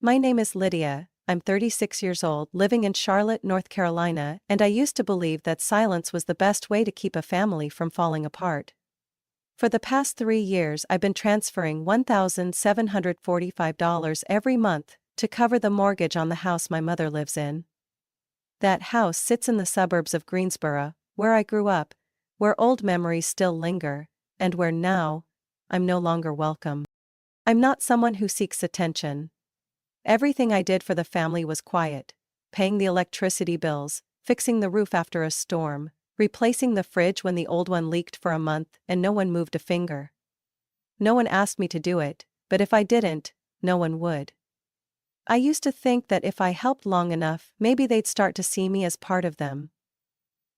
My name is Lydia, I'm 36 years old, living in Charlotte, North Carolina, and I used to believe that silence was the best way to keep a family from falling apart. For the past 3 years, I've been transferring $1,745 every month to cover the mortgage on the house my mother lives in. That house sits in the suburbs of Greensboro, where I grew up, where old memories still linger, and where now, I'm no longer welcome. I'm not someone who seeks attention. Everything I did for the family was quiet: paying the electricity bills, fixing the roof after a storm, replacing the fridge when the old one leaked for a month and no one moved a finger. No one asked me to do it, but if I didn't, no one would. I used to think that if I helped long enough, maybe they'd start to see me as part of them.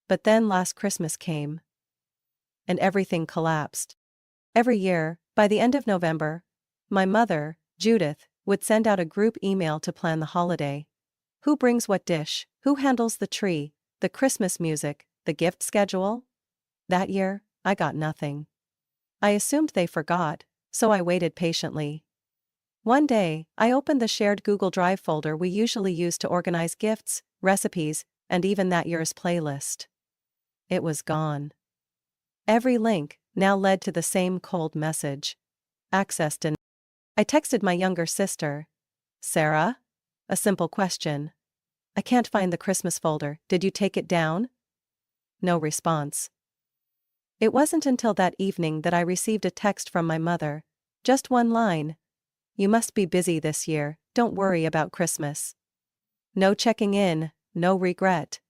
But then last Christmas came, and everything collapsed. Every year, by the end of November, my mother, Judith, would send out a group email to plan the holiday. Who brings what dish? Who handles the tree, the Christmas music, the gift schedule? That year, I got nothing. I assumed they forgot, so I waited patiently. One day, I opened the shared Google Drive folder we usually use to organize gifts, recipes, and even that year's playlist. It was gone. Every link now led to the same cold message: access denied. I texted my younger sister, Sarah? A simple question. I can't find the Christmas folder, did you take it down? No response. It wasn't until that evening that I received a text from my mother. Just one line: you must be busy this year, don't worry about Christmas. No checking in, no regret.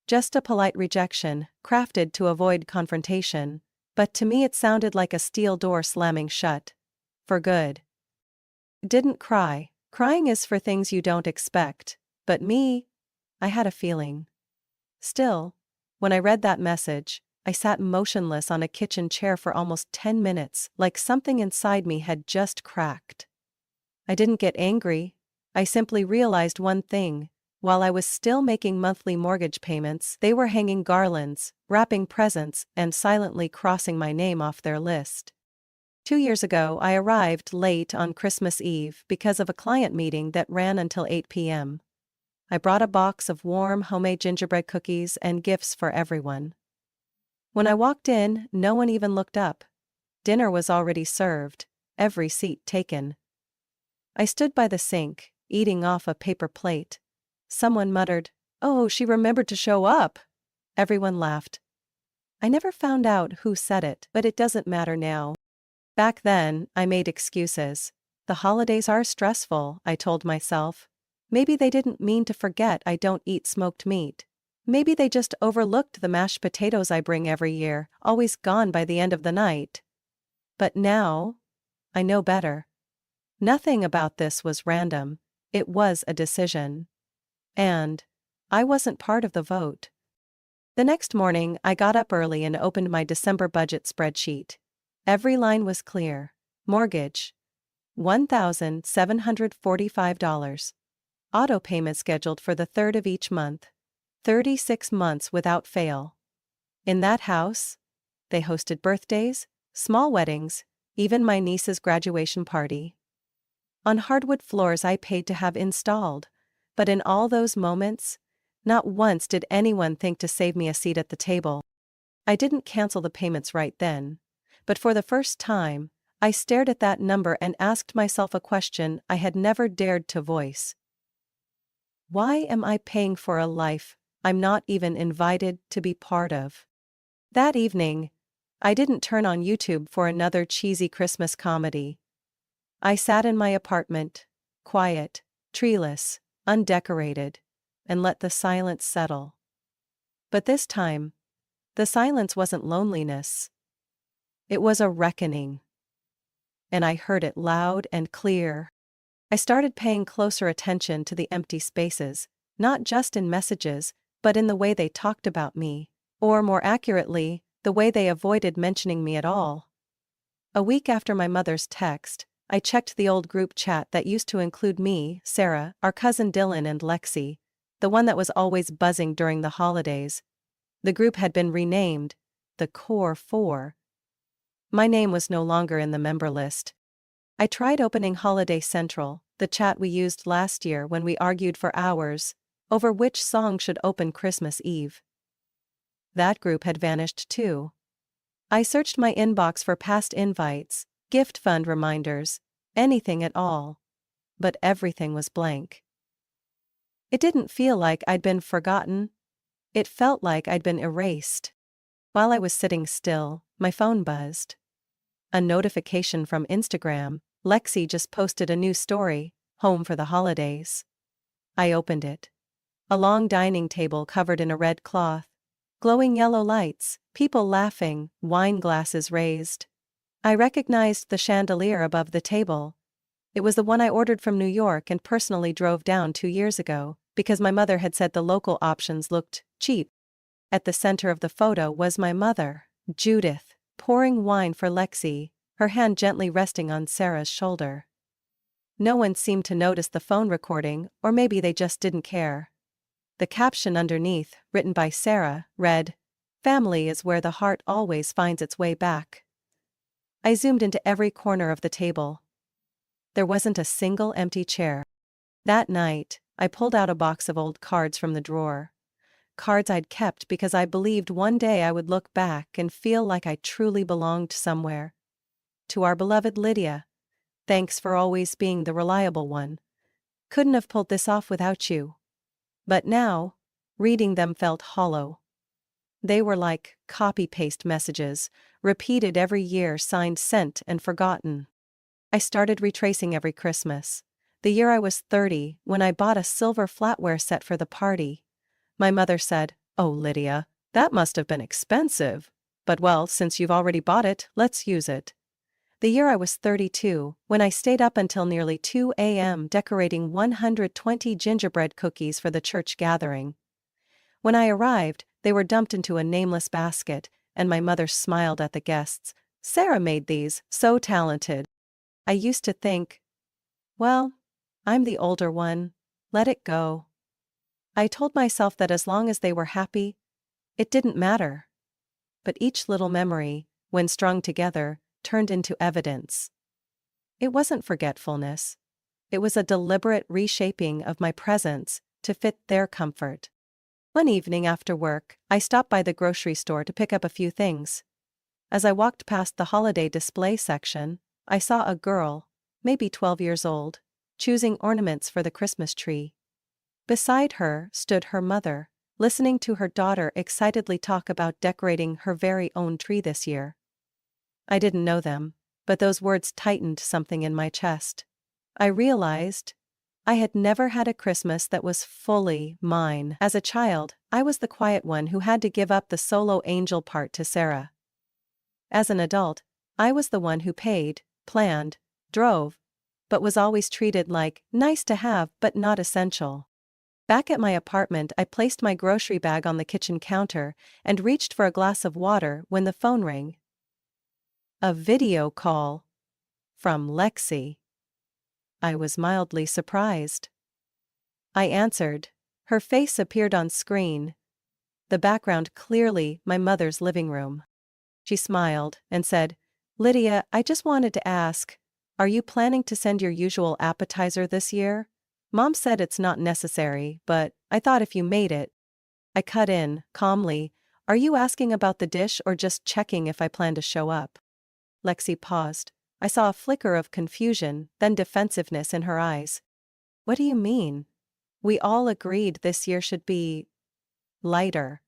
Just a polite rejection, crafted to avoid confrontation. But to me it sounded like a steel door slamming shut. For good. Didn't cry. Crying is for things you don't expect. But me? I had a feeling. Still, when I read that message, I sat motionless on a kitchen chair for almost 10 minutes, like something inside me had just cracked. I didn't get angry. I simply realized one thing: while I was still making monthly mortgage payments, they were hanging garlands, wrapping presents, and silently crossing my name off their list. 2 years ago, I arrived late on Christmas Eve because of a client meeting that ran until 8 p.m. I brought a box of warm homemade gingerbread cookies and gifts for everyone. When I walked in, no one even looked up. Dinner was already served, every seat taken. I stood by the sink, eating off a paper plate. Someone muttered, "Oh, she remembered to show up." Everyone laughed. I never found out who said it, but it doesn't matter now. Back then, I made excuses. The holidays are stressful, I told myself. Maybe they didn't mean to forget I don't eat smoked meat. Maybe they just overlooked the mashed potatoes I bring every year, always gone by the end of the night. But now, I know better. Nothing about this was random. It was a decision. And I wasn't part of the vote. The next morning, I got up early and opened my December budget spreadsheet. Every line was clear. Mortgage: $1,745. Auto payment scheduled for the 3rd of each month. 36 months without fail. In that house, they hosted birthdays, small weddings, even my niece's graduation party. On hardwood floors I paid to have installed, but in all those moments, not once did anyone think to save me a seat at the table. I didn't cancel the payments right then. But for the first time, I stared at that number and asked myself a question I had never dared to voice. Why am I paying for a life I'm not even invited to be part of? That evening, I didn't turn on YouTube for another cheesy Christmas comedy. I sat in my apartment, quiet, treeless, undecorated, and let the silence settle. But this time, the silence wasn't loneliness. It was a reckoning. And I heard it loud and clear. I started paying closer attention to the empty spaces, not just in messages, but in the way they talked about me, or more accurately, the way they avoided mentioning me at all. A week after my mother's text, I checked the old group chat that used to include me, Sarah, our cousin Dylan, and Lexi, the one that was always buzzing during the holidays. The group had been renamed the Core Four. My name was no longer in the member list. I tried opening Holiday Central, the chat we used last year when we argued for hours over which song should open Christmas Eve. That group had vanished too. I searched my inbox for past invites, gift fund reminders, anything at all. But everything was blank. It didn't feel like I'd been forgotten. It felt like I'd been erased. While I was sitting still, my phone buzzed. A notification from Instagram. Lexi just posted a new story, home for the holidays. I opened it. A long dining table covered in a red cloth. Glowing yellow lights, people laughing, wine glasses raised. I recognized the chandelier above the table. It was the one I ordered from New York and personally drove down 2 years ago, because my mother had said the local options looked cheap. At the center of the photo was my mother, Judith, pouring wine for Lexi, her hand gently resting on Sarah's shoulder. No one seemed to notice the phone recording, or maybe they just didn't care. The caption underneath, written by Sarah, read, "Family is where the heart always finds its way back." I zoomed into every corner of the table. There wasn't a single empty chair. That night, I pulled out a box of old cards from the drawer. Cards I'd kept because I believed one day I would look back and feel like I truly belonged somewhere. To our beloved Lydia. Thanks for always being the reliable one. Couldn't have pulled this off without you. But now, reading them felt hollow. They were like copy-paste messages, repeated every year, signed, sent, and forgotten. I started retracing every Christmas. The year I was 30, when I bought a silver flatware set for the party. My mother said, "Oh, Lydia, that must have been expensive. But well, since you've already bought it, let's use it." The year I was 32, when I stayed up until nearly 2 a.m. decorating 120 gingerbread cookies for the church gathering. When I arrived, they were dumped into a nameless basket, and my mother smiled at the guests. "Sarah made these, so talented." I used to think, well, I'm the older one, let it go. I told myself that as long as they were happy, it didn't matter. But each little memory, when strung together, turned into evidence. It wasn't forgetfulness. It was a deliberate reshaping of my presence to fit their comfort. One evening after work, I stopped by the grocery store to pick up a few things. As I walked past the holiday display section, I saw a girl, maybe 12 years old, choosing ornaments for the Christmas tree. Beside her stood her mother, listening to her daughter excitedly talk about decorating her very own tree this year. I didn't know them, but those words tightened something in my chest. I realized I had never had a Christmas that was fully mine. As a child, I was the quiet one who had to give up the solo angel part to Sarah. As an adult, I was the one who paid, planned, drove, but was always treated like nice to have but not essential. Back at my apartment, I placed my grocery bag on the kitchen counter and reached for a glass of water when the phone rang. A video call. From Lexi. I was mildly surprised. I answered. Her face appeared on screen. The background clearly my mother's living room. She smiled and said, "Lydia, I just wanted to ask, are you planning to send your usual appetizer this year? Mom said it's not necessary, but I thought if you made it." I cut in, calmly, "Are you asking about the dish or just checking if I plan to show up?" Lexi paused. I saw a flicker of confusion, then defensiveness in her eyes. "What do you mean? We all agreed this year should be lighter.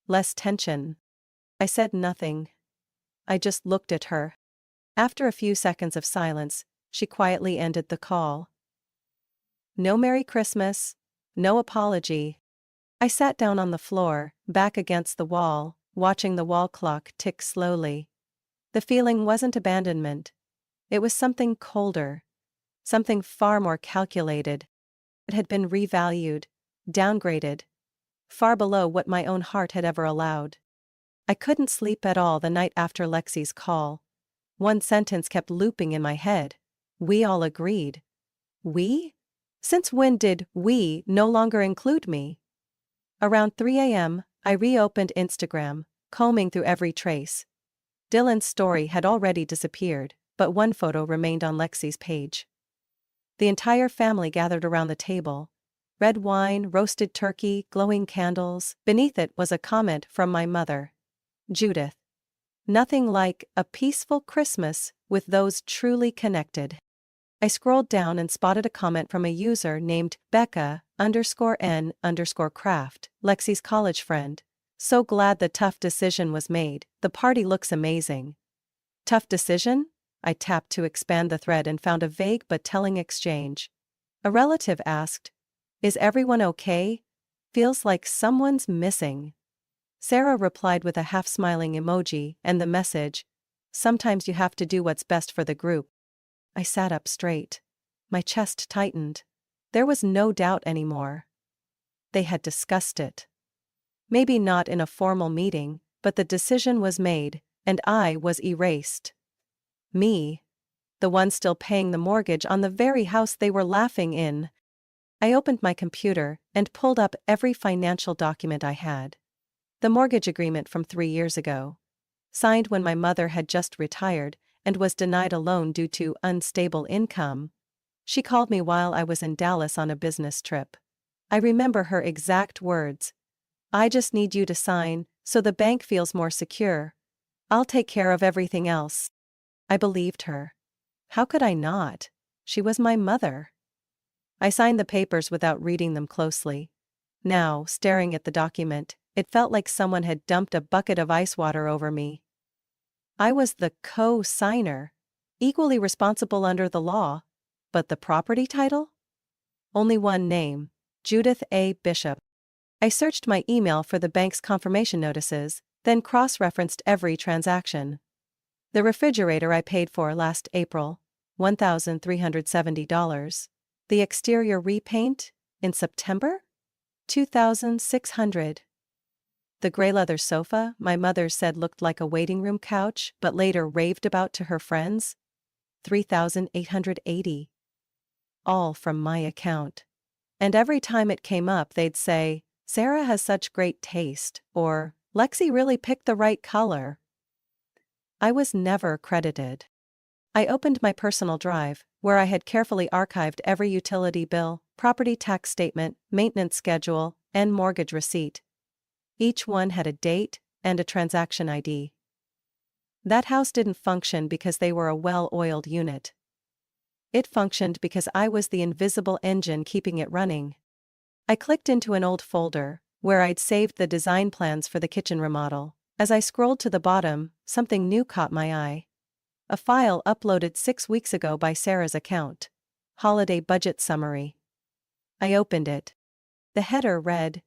Less tension." I said nothing. I just looked at her. After a few seconds of silence, she quietly ended the call. No Merry Christmas, no apology. I sat down on the floor, back against the wall, watching the wall clock tick slowly. The feeling wasn't abandonment. It was something colder. Something far more calculated. It had been revalued, downgraded. Far below what my own heart had ever allowed. I couldn't sleep at all the night after Lexi's call. One sentence kept looping in my head. We all agreed. We? Since when did we no longer include me? Around 3 a.m., I reopened Instagram, combing through every trace. Dylan's story had already disappeared, but one photo remained on Lexi's page. The entire family gathered around the table. Red wine, roasted turkey, glowing candles. Beneath it was a comment from my mother. Judith. Nothing like a peaceful Christmas with those truly connected. I scrolled down and spotted a comment from a user named Becca_N_craft, Lexi's college friend. So glad the tough decision was made. The party looks amazing. Tough decision? I tapped to expand the thread and found a vague but telling exchange. A relative asked, "Is everyone okay? Feels like someone's missing." Sarah replied with a half-smiling emoji and the message, "Sometimes you have to do what's best for the group." I sat up straight. My chest tightened. There was no doubt anymore. They had discussed it. Maybe not in a formal meeting, but the decision was made, and I was erased. Me. The one still paying the mortgage on the very house they were laughing in. I opened my computer and pulled up every financial document I had. The mortgage agreement from 3 years ago. Signed when my mother had just retired and was denied a loan due to unstable income. She called me while I was in Dallas on a business trip. I remember her exact words. "I just need you to sign, so the bank feels more secure. I'll take care of everything else." I believed her. How could I not? She was my mother. I signed the papers without reading them closely. Now, staring at the document, it felt like someone had dumped a bucket of ice water over me. I was the co-signer, equally responsible under the law, but the property title? Only one name, Judith A. Bishop. I searched my email for the bank's confirmation notices, then cross-referenced every transaction. The refrigerator I paid for last April, $1,370. The exterior repaint, in September? $2,600. The gray leather sofa my mother said looked like a waiting room couch but later raved about to her friends? $3,880. All from my account. And every time it came up they'd say, "Sarah has such great taste," or, "Lexi really picked the right color." I was never credited. I opened my personal drive, where I had carefully archived every utility bill, property tax statement, maintenance schedule, and mortgage receipt. Each one had a date and a transaction ID. That house didn't function because they were a well-oiled unit. It functioned because I was the invisible engine keeping it running. I clicked into an old folder, where I'd saved the design plans for the kitchen remodel. As I scrolled to the bottom, something new caught my eye. A file uploaded 6 weeks ago by Sarah's account. Holiday budget summary. I opened it. The header read,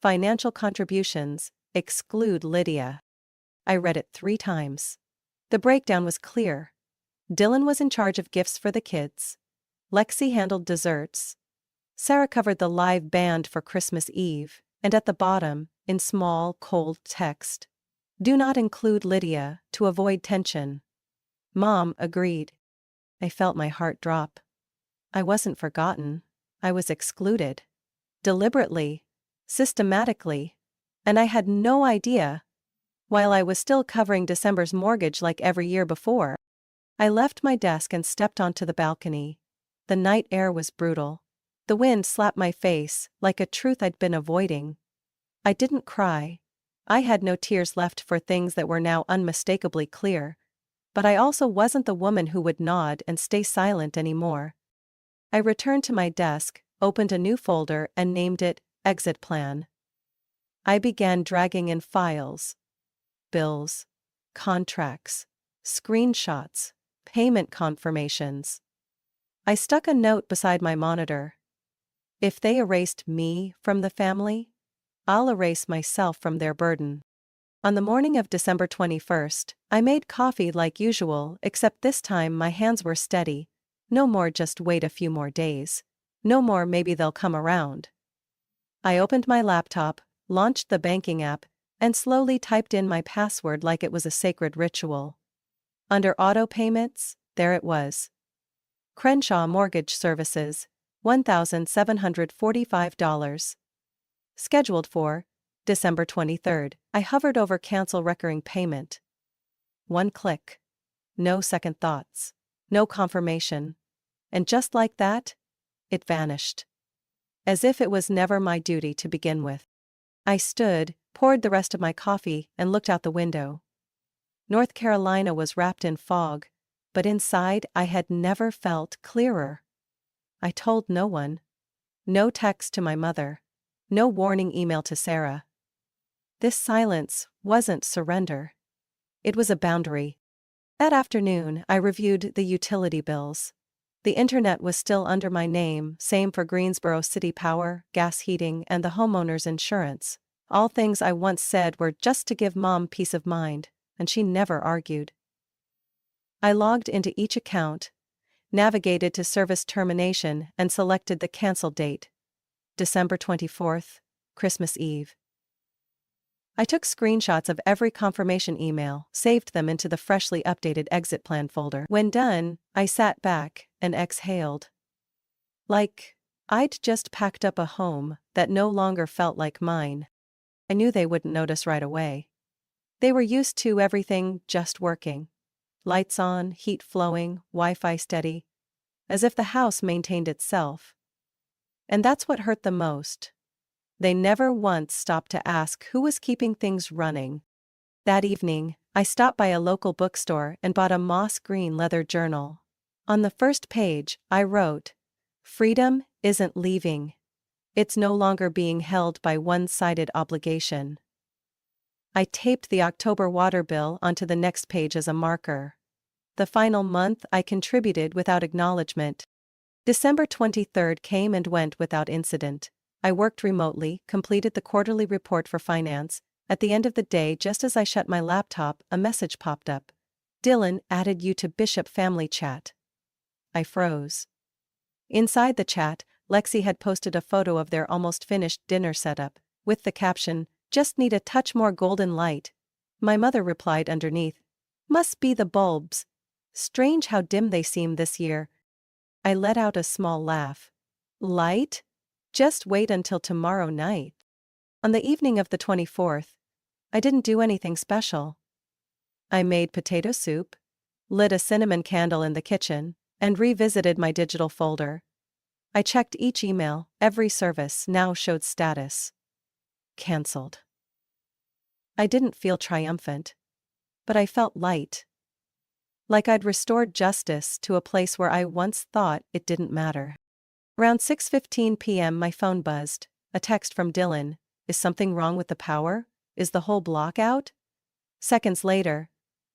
"Financial contributions, exclude Lydia." I read it 3 times. The breakdown was clear. Dylan was in charge of gifts for the kids. Lexi handled desserts. Sarah covered the live band for Christmas Eve, and at the bottom, in small, cold text, "Do not include Lydia, to avoid tension." Mom agreed. I felt my heart drop. I wasn't forgotten. I was excluded. Deliberately. Systematically. And I had no idea. While I was still covering December's mortgage like every year before. I left my desk and stepped onto the balcony. The night air was brutal. The wind slapped my face, like a truth I'd been avoiding. I didn't cry. I had no tears left for things that were now unmistakably clear. But I also wasn't the woman who would nod and stay silent anymore. I returned to my desk, opened a new folder and named it, Exit Plan. I began dragging in files. Bills. Contracts. Screenshots. Payment confirmations. I stuck a note beside my monitor. If they erased me from the family, I'll erase myself from their burden. On the morning of December 21st, I made coffee like usual, except this time my hands were steady. No more just wait a few more days. No more maybe they'll come around. I opened my laptop, launched the banking app, and slowly typed in my password like it was a sacred ritual. Under auto payments, there it was. Crenshaw Mortgage Services, $1,745. Scheduled for December 23rd. I hovered over Cancel Recurring Payment. One click. No second thoughts. No confirmation. And just like that, it vanished. As if it was never my duty to begin with. I stood, poured the rest of my coffee, and looked out the window. North Carolina was wrapped in fog, but inside I had never felt clearer. I told no one. No text to my mother. No warning email to Sarah. This silence wasn't surrender. It was a boundary. That afternoon, I reviewed the utility bills. The internet was still under my name, same for Greensboro City Power, gas heating, and the homeowner's insurance. All things I once said were just to give Mom peace of mind, and she never argued. I logged into each account, navigated to service termination, and selected the cancel date. December 24th, Christmas Eve. I took screenshots of every confirmation email, saved them into the freshly updated exit plan folder. When done, I sat back and exhaled. Like I'd just packed up a home that no longer felt like mine. I knew they wouldn't notice right away. They were used to everything just working. Lights on, heat flowing, Wi-Fi steady. As if the house maintained itself. And that's what hurt the most. They never once stopped to ask who was keeping things running. That evening, I stopped by a local bookstore and bought a moss green leather journal. On the first page, I wrote, "Freedom isn't leaving. It's no longer being held by one-sided obligation." I taped the October water bill onto the next page as a marker. The final month I contributed without acknowledgement. December 23rd came and went without incident. I worked remotely, completed the quarterly report for finance. At the end of the day, just as I shut my laptop, a message popped up. "Dylan added you to Bishop Family Chat." I froze. Inside the chat, Lexi had posted a photo of their almost finished dinner setup, with the caption, "Just need a touch more golden light." My mother replied underneath, "Must be the bulbs. Strange how dim they seem this year." I let out a small laugh. Light? Just wait until tomorrow night. On the evening of the 24th, I didn't do anything special. I made potato soup, lit a cinnamon candle in the kitchen, and revisited my digital folder. I checked each email. Every service now showed status. Cancelled. I didn't feel triumphant, but I felt light. Like I'd restored justice to a place where I once thought it didn't matter. Around 6:15 p.m. my phone buzzed. A text from Dylan. "Is something wrong with the power? Is the whole block out?" Seconds later.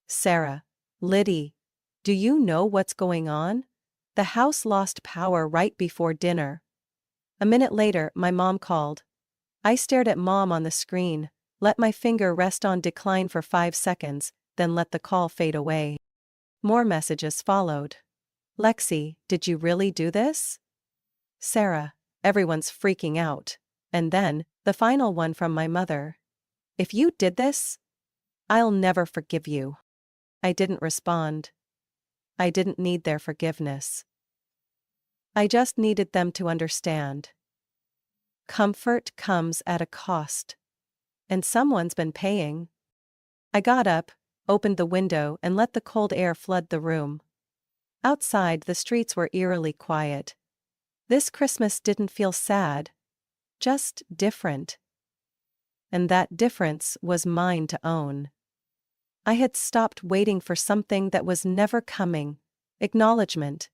"Sarah. Liddy. Do you know what's going on? The house lost power right before dinner." A minute later, my mom called. I stared at Mom on the screen, let my finger rest on decline for 5 seconds, then let the call fade away. More messages followed. "Lexi, did you really do this?" "Sarah, everyone's freaking out." And then, the final one from my mother. "If you did this, I'll never forgive you." I didn't respond. I didn't need their forgiveness. I just needed them to understand. Comfort comes at a cost. And someone's been paying. I got up, opened the window, and let the cold air flood the room. Outside, the streets were eerily quiet. This Christmas didn't feel sad. Just different. And that difference was mine to own. I had stopped waiting for something that was never coming. Acknowledgement.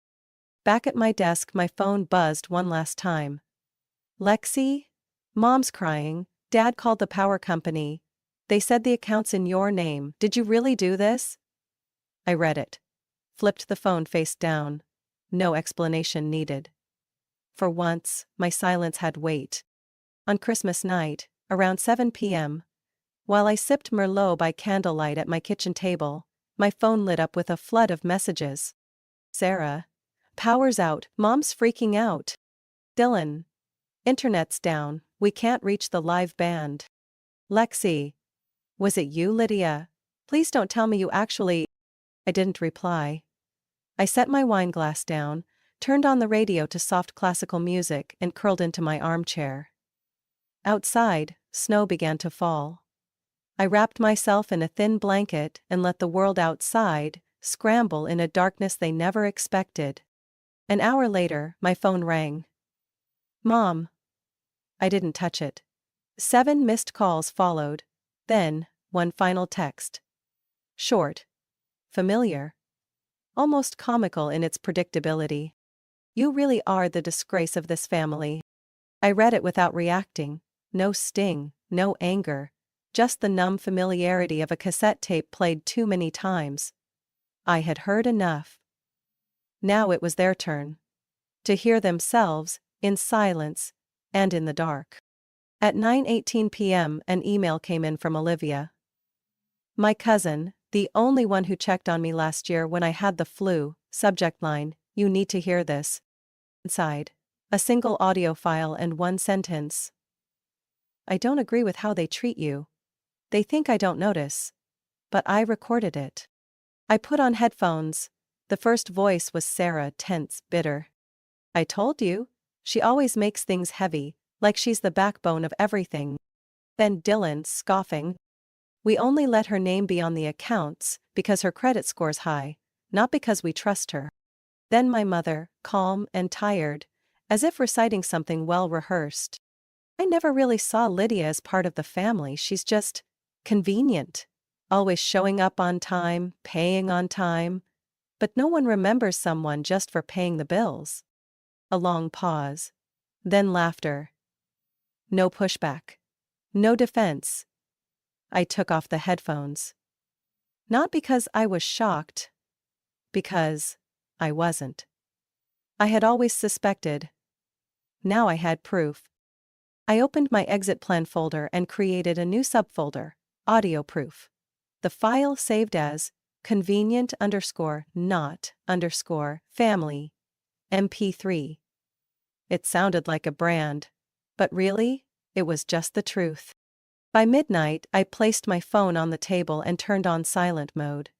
Back at my desk, my phone buzzed one last time. "Lexi? Mom's crying. Dad called the power company. They said the account's in your name. Did you really do this?" I read it. Flipped the phone face down. No explanation needed. For once, my silence had weight. On Christmas night, around 7 p.m., while I sipped Merlot by candlelight at my kitchen table, my phone lit up with a flood of messages. "Sarah. Power's out. Mom's freaking out. Dylan. Internet's down. We can't reach the live band. Lexi. Was it you, Lydia? Please don't tell me you actually..." I didn't reply. I set my wine glass down, turned on the radio to soft classical music, and curled into my armchair. Outside, snow began to fall. I wrapped myself in a thin blanket and let the world outside scramble in a darkness they never expected. An hour later, my phone rang. Mom. I didn't touch it. 7 missed calls followed. Then, one final text. Short. Familiar. Almost comical in its predictability. You really are the disgrace of this family. I read it without reacting. No sting, no anger. Just the numb familiarity of a cassette tape played too many times. I had heard enough. Now it was their turn. To hear themselves, in silence, and in the dark. At 9:18 p.m. an email came in from Olivia. My cousin, the only one who checked on me last year when I had the flu, subject line, you need to hear this. Inside. A single audio file and one sentence. I don't agree with how they treat you. They think I don't notice. But I recorded it. I put on headphones. The first voice was Sarah, tense, bitter. I told you. She always makes things heavy, like she's the backbone of everything. Then Dylan, scoffing. We only let her name be on the accounts because her credit score's high, not because we trust her. Then my mother, calm and tired, as if reciting something well-rehearsed. I never really saw Lydia as part of the family. She's just convenient. Always showing up on time, paying on time. But no one remembers someone just for paying the bills. A long pause. Then laughter. No pushback. No defense. I took off the headphones. Not because I was shocked. Because I wasn't. I had always suspected. Now I had proof. I opened my exit plan folder and created a new subfolder, audio proof. The file saved as convenient_not_family MP3. It sounded like a brand, but really, it was just the truth. By midnight, I placed my phone on the table and turned on silent mode.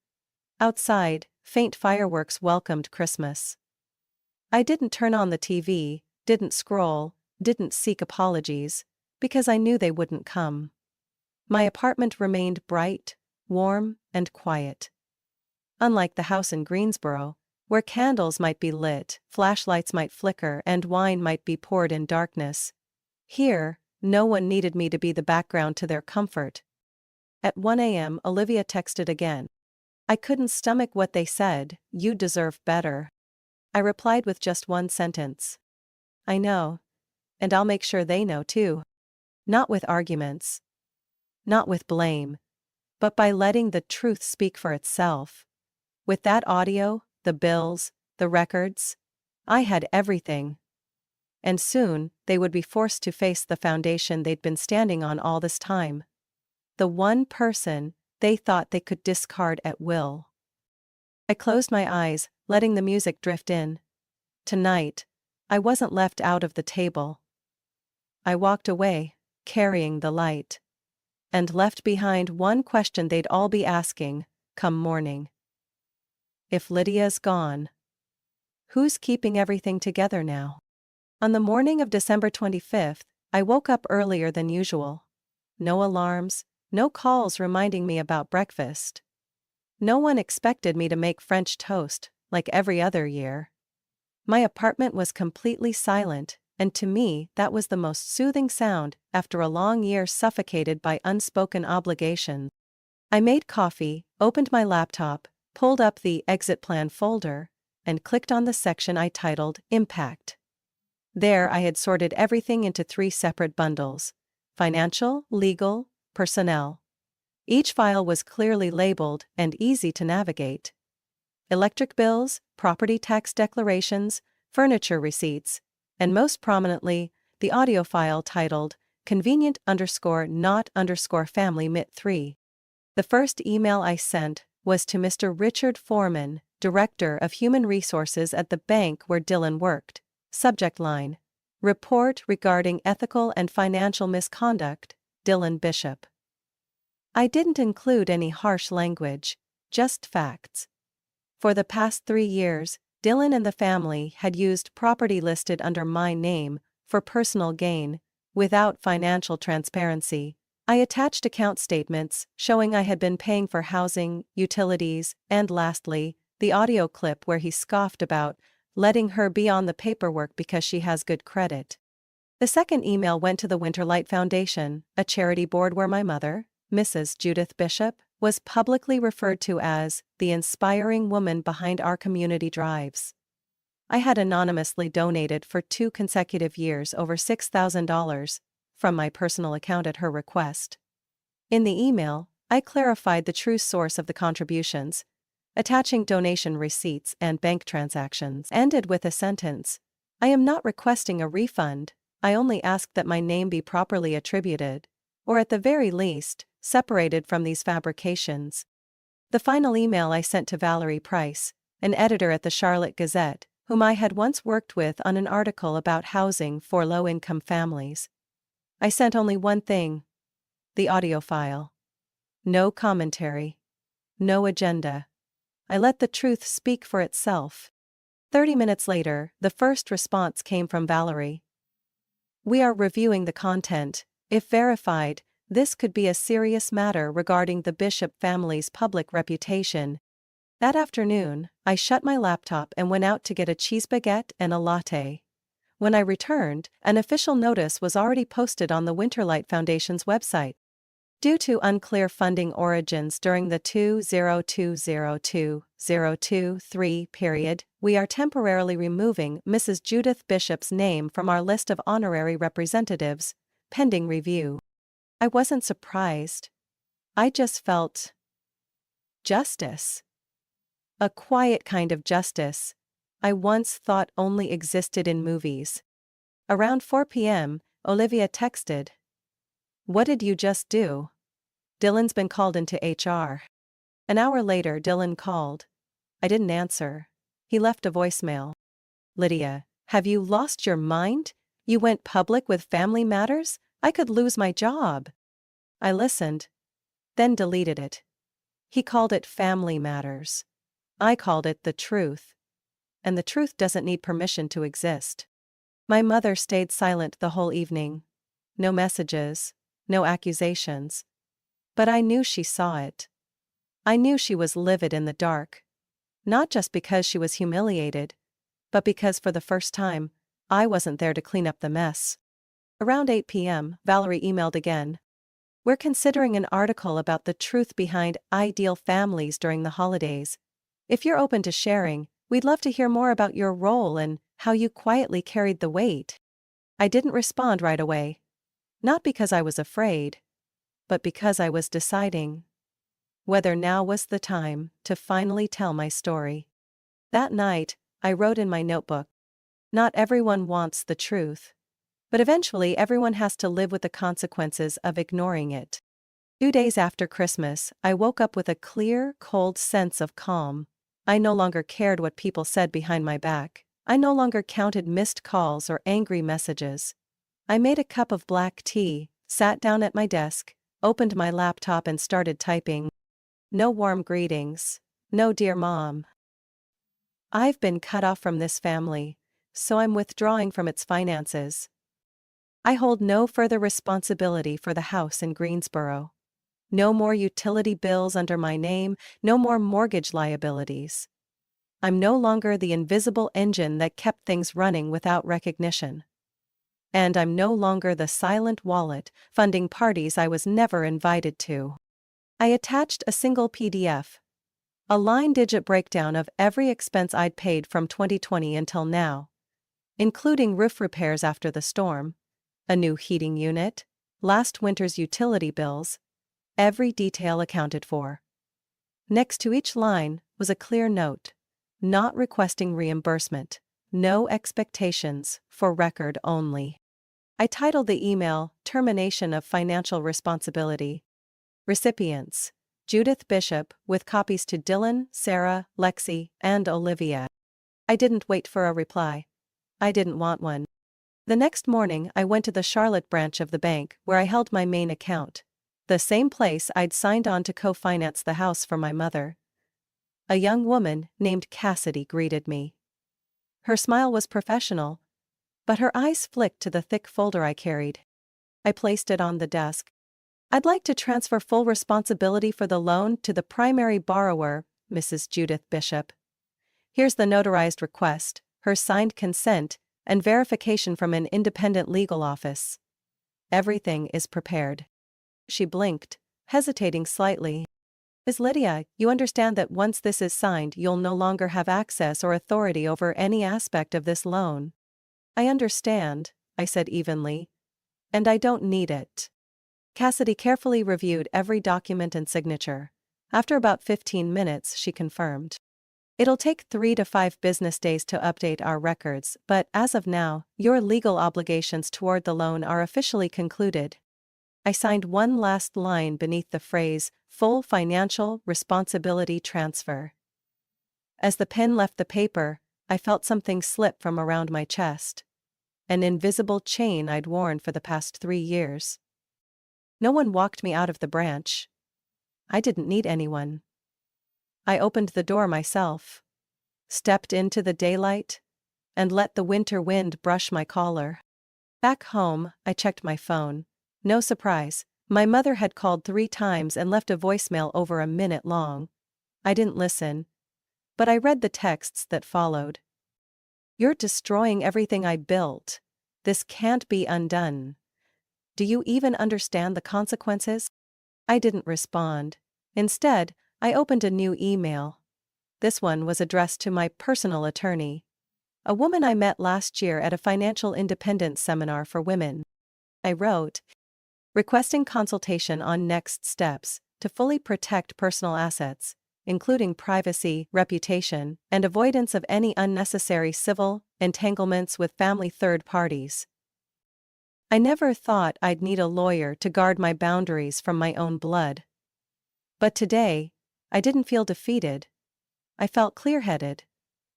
Outside, faint fireworks welcomed Christmas. I didn't turn on the TV, didn't scroll, didn't seek apologies, because I knew they wouldn't come. My apartment remained bright, warm, and quiet. Unlike the house in Greensboro, where candles might be lit, flashlights might flicker, and wine might be poured in darkness, here, no one needed me to be the background to their comfort. At 1 a.m., Olivia texted again. I couldn't stomach what they said. You deserve better. I replied with just one sentence. I know. And I'll make sure they know too. Not with arguments. Not with blame. But by letting the truth speak for itself. With that audio, the bills, the records, I had everything. And soon, they would be forced to face the foundation they'd been standing on all this time. The one person they thought they could discard at will. I closed my eyes, letting the music drift in. Tonight, I wasn't left out of the table. I walked away, carrying the light. And left behind one question they'd all be asking, come morning. If Lydia's gone, who's keeping everything together now? On the morning of December 25th, I woke up earlier than usual. No alarms, no calls reminding me about breakfast. No one expected me to make French toast, like every other year. My apartment was completely silent, and to me that was the most soothing sound after a long year suffocated by unspoken obligations. I made coffee, opened my laptop, pulled up the exit plan folder, and clicked on the section I titled Impact. There I had sorted everything into 3 separate bundles: financial, legal, personnel. Each file was clearly labeled and easy to navigate. Electric bills, property tax declarations, furniture receipts, and most prominently, the audio file titled convenient_not_family MIT3. The first email I sent was to Mr. Richard Foreman, Director of Human Resources at the bank where Dylan worked. Subject line: Report regarding ethical and financial misconduct, Dylan Bishop. I didn't include any harsh language, just facts. For the past 3 years, Dylan and the family had used property listed under my name for personal gain, without financial transparency. I attached account statements showing I had been paying for housing, utilities, and lastly, the audio clip where he scoffed about letting her be on the paperwork because she has good credit. The second email went to the Winterlight Foundation, a charity board where my mother, Mrs. Judith Bishop, was publicly referred to as the inspiring woman behind our community drives. I had anonymously donated for 2 consecutive years over $6,000 from my personal account at her request. In the email, I clarified the true source of the contributions, attaching donation receipts and bank transactions. Ended with a sentence: "I am not requesting a refund, I only ask that my name be properly attributed, or at the very least, separated from these fabrications." The final email I sent to Valerie Price, an editor at the Charlotte Gazette, whom I had once worked with on an article about housing for low-income families. I sent only one thing: the audio file. No commentary. No agenda. I let the truth speak for itself. 30 minutes later, the first response came from Valerie. "We are reviewing the content. If verified, this could be a serious matter regarding the Bishop family's public reputation." That afternoon, I shut my laptop and went out to get a cheese baguette and a latte. When I returned, an official notice was already posted on the Winterlight Foundation's website. Due to unclear funding origins during the 2020-2023 period, we are temporarily removing Mrs. Judith Bishop's name from our list of honorary representatives, pending review. I wasn't surprised. I just felt justice. A quiet kind of justice I once thought only existed in movies. Around 4 p.m., Olivia texted, "What did you just do? Dylan's been called into HR." An hour later, Dylan called. I didn't answer. He left a voicemail. "Lydia, have you lost your mind? You went public with family matters? I could lose my job." I listened, then deleted it. He called it family matters. I called it the truth. And the truth doesn't need permission to exist. My mother stayed silent the whole evening. No messages, no accusations. But I knew she saw it. I knew she was livid in the dark. Not just because she was humiliated, but because for the first time, I wasn't there to clean up the mess. Around 8 p.m., Valerie emailed again. "We're considering an article about the truth behind ideal families during the holidays. If you're open to sharing, we'd love to hear more about your role and how you quietly carried the weight." I didn't respond right away. Not because I was afraid, but because I was deciding whether now was the time to finally tell my story. That night, I wrote in my notebook, "Not everyone wants the truth. But eventually everyone has to live with the consequences of ignoring it." 2 days after Christmas, I woke up with a clear, cold sense of calm. I no longer cared what people said behind my back. I no longer counted missed calls or angry messages. I made a cup of black tea, sat down at my desk, opened my laptop and started typing. No warm greetings. No dear mom. I've been cut off from this family, so I'm withdrawing from its finances. I hold no further responsibility for the house in Greensboro. No more utility bills under my name, no more mortgage liabilities. I'm no longer the invisible engine that kept things running without recognition. And I'm no longer the silent wallet funding parties I was never invited to. I attached a single PDF, a line-digit breakdown of every expense I'd paid from 2020 until now, including roof repairs after the storm, a new heating unit, last winter's utility bills, every detail accounted for. Next to each line was a clear note: not requesting reimbursement, no expectations, for record only. I titled the email, "Termination of Financial Responsibility." Recipients: Judith Bishop, with copies to Dylan, Sarah, Lexi, and Olivia. I didn't wait for a reply. I didn't want one. The next morning I went to the Charlotte branch of the bank where I held my main account, the same place I'd signed on to co-finance the house for my mother. A young woman named Cassidy greeted me. Her smile was professional, but her eyes flicked to the thick folder I carried. I placed it on the desk. "I'd like to transfer full responsibility for the loan to the primary borrower, Mrs. Judith Bishop. Here's the notarized request, her signed consent, and verification from an independent legal office. Everything is prepared. She blinked, hesitating slightly. Miss Lydia, you understand that once this is signed, you'll no longer have access or authority over any aspect of this loan. I understand, I said evenly. And I don't need it. Cassidy carefully reviewed every document and signature. After about 15 minutes, she confirmed. It'll take 3 to 5 business days to update our records, but as of now, your legal obligations toward the loan are officially concluded. I signed one last line beneath the phrase, full financial responsibility transfer. As the pen left the paper, I felt something slip from around my chest. An invisible chain I'd worn for the past 3 years. No one walked me out of the branch. I didn't need anyone. I opened the door myself, stepped into the daylight, and let the winter wind brush my collar. Back home, I checked my phone. No surprise, my mother had called 3 times and left a voicemail over a minute long. I didn't listen, but I read the texts that followed. You're destroying everything I built. This can't be undone. Do you even understand the consequences? I didn't respond. Instead, I opened a new email. This one was addressed to my personal attorney, a woman I met last year at a financial independence seminar for women. I wrote, requesting consultation on next steps to fully protect personal assets, including privacy, reputation, and avoidance of any unnecessary civil entanglements with family third parties. I never thought I'd need a lawyer to guard my boundaries from my own blood. But today, I didn't feel defeated. I felt clear-headed,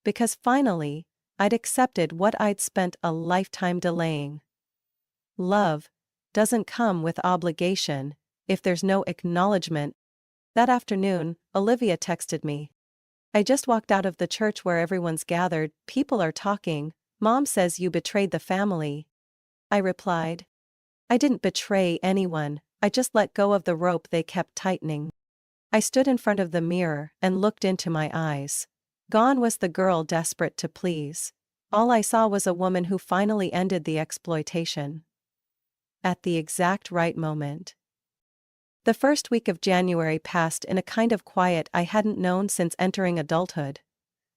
because finally, I'd accepted what I'd spent a lifetime delaying. Love doesn't come with obligation if there's no acknowledgement. That afternoon, Olivia texted me. I just walked out of the church where everyone's gathered, people are talking, Mom says you betrayed the family. I replied. I didn't betray anyone, I just let go of the rope they kept tightening. I stood in front of the mirror and looked into my eyes. Gone was the girl desperate to please. All I saw was a woman who finally ended the exploitation. At the exact right moment. The first week of January passed in a kind of quiet I hadn't known since entering adulthood.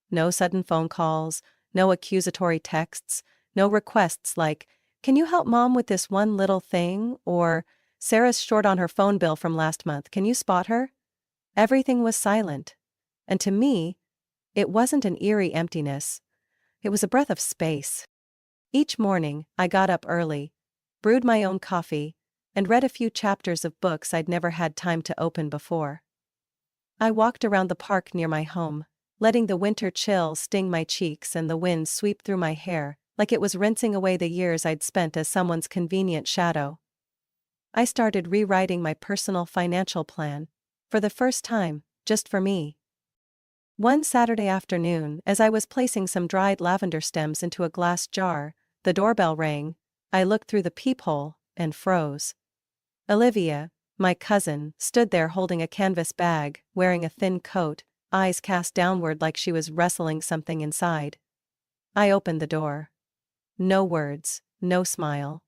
No sudden phone calls, no accusatory texts, no requests like, "Can you help Mom with this one little thing?" or, "Sarah's short on her phone bill from last month, can you spot her?" Everything was silent. And to me, it wasn't an eerie emptiness. It was a breath of space. Each morning, I got up early, brewed my own coffee, and read a few chapters of books I'd never had time to open before. I walked around the park near my home, letting the winter chill sting my cheeks and the wind sweep through my hair, like it was rinsing away the years I'd spent as someone's convenient shadow. I started rewriting my personal financial plan, for the first time, just for me. One Saturday afternoon, as I was placing some dried lavender stems into a glass jar, the doorbell rang. I looked through the peephole and froze. Olivia, my cousin, stood there holding a canvas bag, wearing a thin coat, eyes cast downward like she was wrestling something inside. I opened the door. No words, no smile.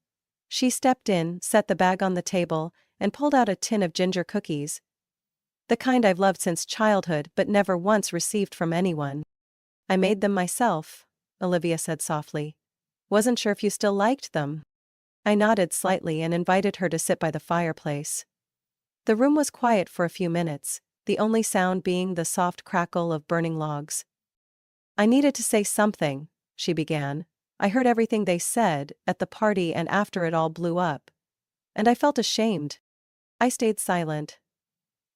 She stepped in, set the bag on the table, and pulled out a tin of ginger cookies. The kind I've loved since childhood but never once received from anyone. I made them myself, Olivia said softly. Wasn't sure if you still liked them. I nodded slightly and invited her to sit by the fireplace. The room was quiet for a few minutes, the only sound being the soft crackle of burning logs. I needed to say something, she began. I heard everything they said, at the party and after it all blew up. And I felt ashamed. I stayed silent.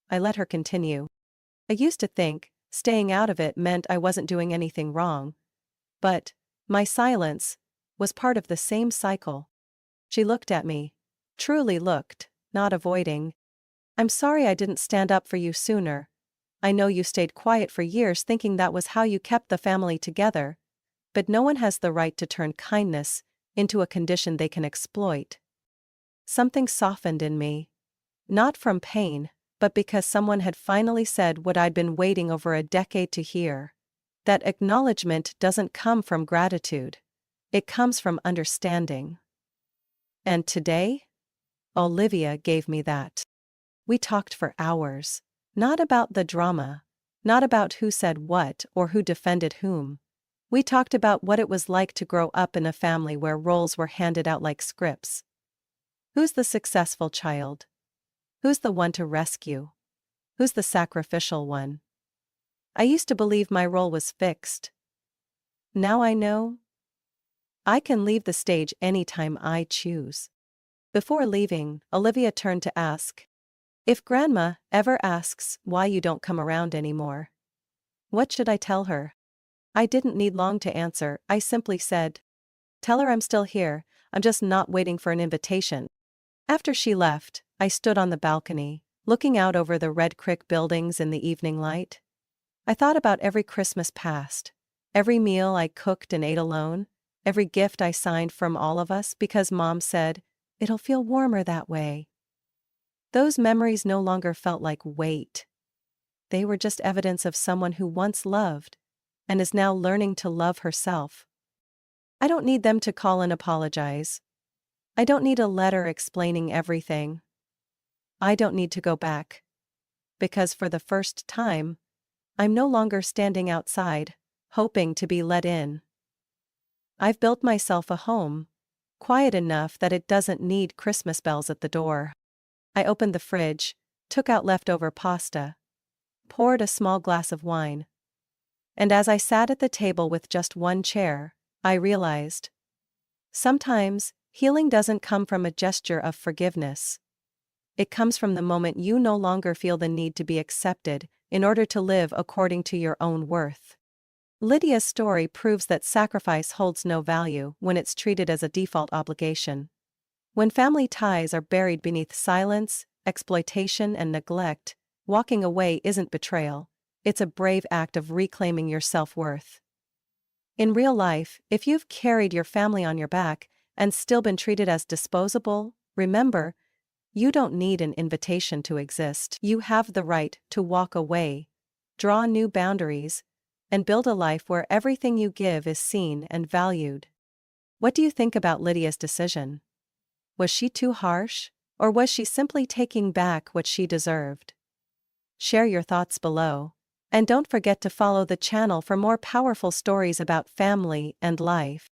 I let her continue. I used to think, staying out of it meant I wasn't doing anything wrong. But my silence was part of the same cycle. She looked at me. Truly looked, not avoiding. I'm sorry I didn't stand up for you sooner. I know you stayed quiet for years thinking that was how you kept the family together. But no one has the right to turn kindness into a condition they can exploit. Something softened in me. Not from pain, but because someone had finally said what I'd been waiting over a decade to hear. That acknowledgement doesn't come from gratitude. It comes from understanding. And today, Olivia gave me that. We talked for hours. Not about the drama. Not about who said what or who defended whom. We talked about what it was like to grow up in a family where roles were handed out like scripts. Who's the successful child? Who's the one to rescue? Who's the sacrificial one? I used to believe my role was fixed. Now I know I can leave the stage anytime I choose. Before leaving, Olivia turned to ask, "If Grandma ever asks why you don't come around anymore, what should I tell her?" I didn't need long to answer. I simply said, "Tell her I'm still here, I'm just not waiting for an invitation." After she left, I stood on the balcony, looking out over the red brick buildings in the evening light. I thought about every Christmas past, every meal I cooked and ate alone, every gift I signed from all of us because Mom said, "It'll feel warmer that way." Those memories no longer felt like weight. They were just evidence of someone who once loved and is now learning to love herself. I don't need them to call and apologize. I don't need a letter explaining everything. I don't need to go back. Because for the first time, I'm no longer standing outside, hoping to be let in. I've built myself a home, quiet enough that it doesn't need Christmas bells at the door. I opened the fridge, took out leftover pasta, poured a small glass of wine. And as I sat at the table with just one chair, I realized, sometimes, healing doesn't come from a gesture of forgiveness. It comes from the moment you no longer feel the need to be accepted in order to live according to your own worth. Lydia's story proves that sacrifice holds no value when it's treated as a default obligation. When family ties are buried beneath silence, exploitation, and neglect, walking away isn't betrayal, it's a brave act of reclaiming your self-worth. In real life, if you've carried your family on your back and still been treated as disposable, remember, you don't need an invitation to exist. You have the right to walk away, draw new boundaries, and build a life where everything you give is seen and valued. What do you think about Lydia's decision? Was she too harsh, or was she simply taking back what she deserved? Share your thoughts below, and don't forget to follow the channel for more powerful stories about family and life.